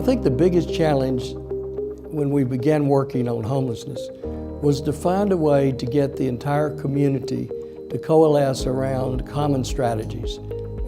I think the biggest challenge when we began working on homelessness was to find a way to get the entire community to coalesce around common strategies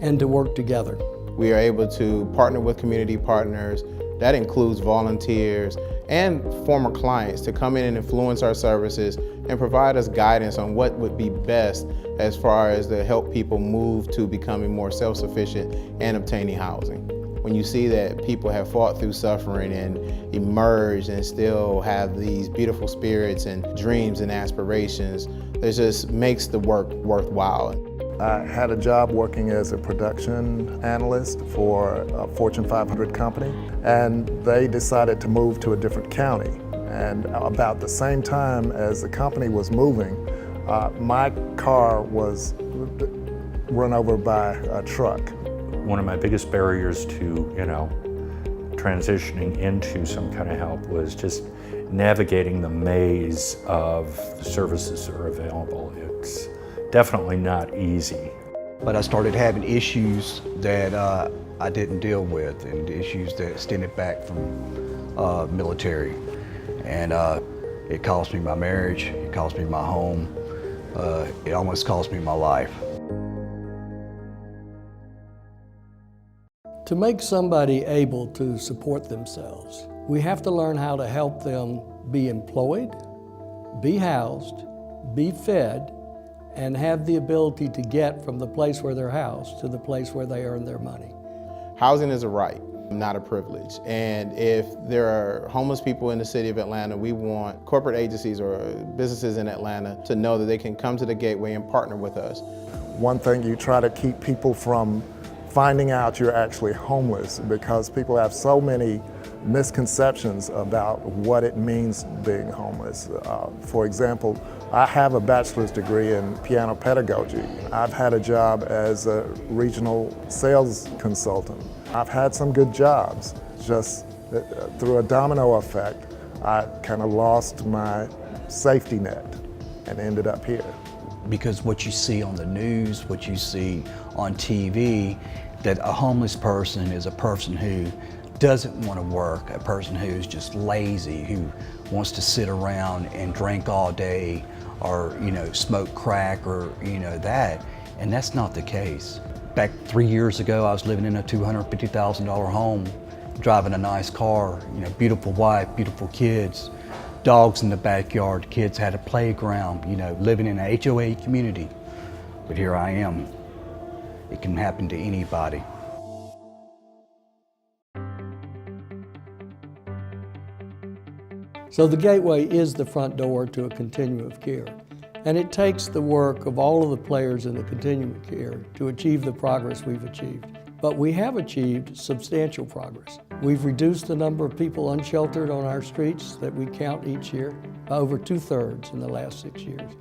and to work together. We are able to partner with community partners. That includes volunteers and former clients to come in and influence our services and provide us guidance on what would be best as far as to help people move to becoming more self-sufficient and obtaining housing. When you see that people have fought through suffering and emerged and still have these beautiful spirits and dreams and aspirations, it just makes the work worthwhile. I had a job working as a production analyst for a Fortune 500 company, and they decided to move to a different county. And about the same time as the company was moving, my car was run over by a truck. One of my biggest barriers to, transitioning into some kind of help was just navigating the maze of the services that are available. It's definitely not easy. But I started having issues that I didn't deal with, and issues that extended back from military. And it cost me my marriage, it cost me my home, it almost cost me my life. To make somebody able to support themselves, we have to learn how to help them be employed, be housed, be fed, and have the ability to get from the place where they're housed to the place where they earn their money. Housing is a right, not a privilege. And if there are homeless people in the city of Atlanta, we want corporate agencies or businesses in Atlanta to know that they can come to the Gateway and partner with us. One thing, you try to keep people from finding out you're actually homeless, because people have so many misconceptions about what it means being homeless. For example, I have a bachelor's degree in piano pedagogy. I've had a job as a regional sales consultant. I've had some good jobs. Just through a domino effect, I kind of lost my safety net and ended up here. Because what you see on the news, what you see on TV, that a homeless person is a person who doesn't want to work, a person who's just lazy, who wants to sit around and drink all day, or smoke crack, or that, and that's not the case. Back 3 years ago, I was living in a $250,000 home, driving a nice car, beautiful wife, beautiful kids, dogs in the backyard, kids had a playground, living in an HOA community. But here I am. It can happen to anybody. So the Gateway is the front door to a continuum of care. And it takes the work of all of the players in the continuum of care to achieve the progress we've achieved. But we have achieved substantial progress. We've reduced the number of people unsheltered on our streets that we count each year by over 2/3 in the last 6 years.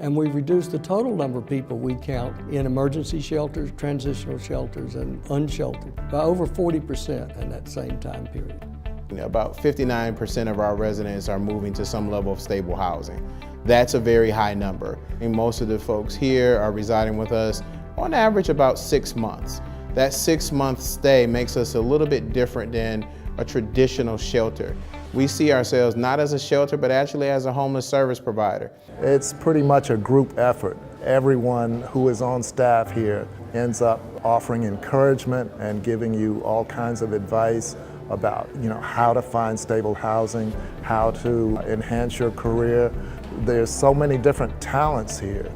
And we've reduced the total number of people we count in emergency shelters, transitional shelters, and unsheltered by over 40% in that same time period. About 59% of our residents are moving to some level of stable housing. That's a very high number. And most of the folks here are residing with us on average about 6 months. That 6-month stay makes us a little bit different than a traditional shelter. We see ourselves not as a shelter, but actually as a homeless service provider. It's pretty much a group effort. Everyone who is on staff here ends up offering encouragement and giving you all kinds of advice about how to find stable housing, how to enhance your career. There's so many different talents here.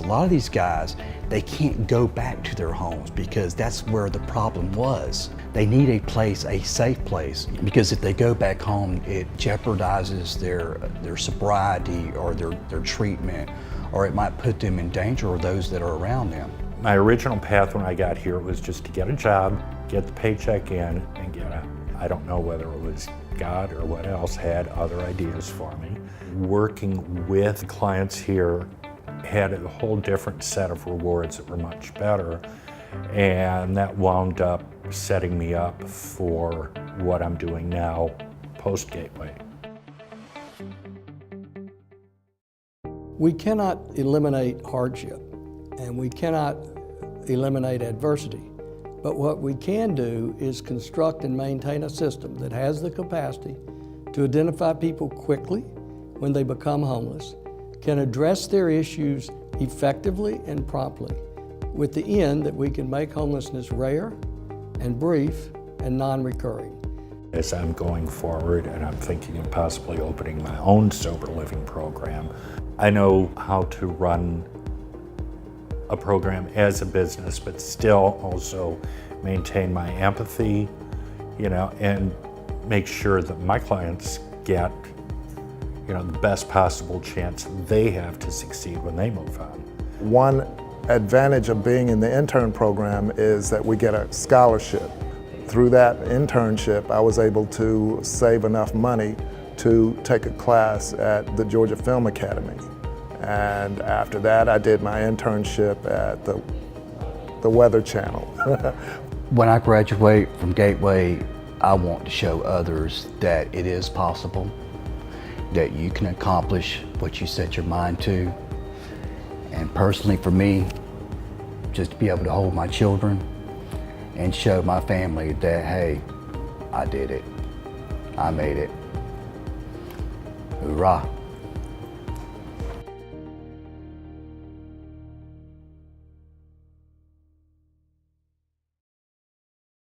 A lot of these guys, they can't go back to their homes because that's where the problem was. They need a place, a safe place, because if they go back home, it jeopardizes their sobriety or their treatment, or it might put them in danger or those that are around them. My original path when I got here was just to get a job, get the paycheck in, and get out. I don't know whether it was God or what else had other ideas for me. Working with clients here had a whole different set of rewards that were much better, and that wound up setting me up for what I'm doing now post-Gateway. We cannot eliminate hardship, and we cannot eliminate adversity, But what we can do is construct and maintain a system that has the capacity to identify people quickly when they become homeless, can address their issues effectively and promptly, with the end that we can make homelessness rare and brief and non-recurring. As I'm going forward and I'm thinking of possibly opening my own sober living program, I know how to run a program as a business, but still also maintain my empathy, and make sure that my clients get, the best possible chance they have to succeed when they move on. One advantage of being in the intern program is that we get a scholarship. Through that internship, I was able to save enough money to take a class at the Georgia Film Academy. And after that, I did my internship at the Weather Channel. When I graduate from Gateway, I want to show others that it is possible, that you can accomplish what you set your mind to. And personally for me, just to be able to hold my children and show my family that, hey, I did it, I made it. Hoorah.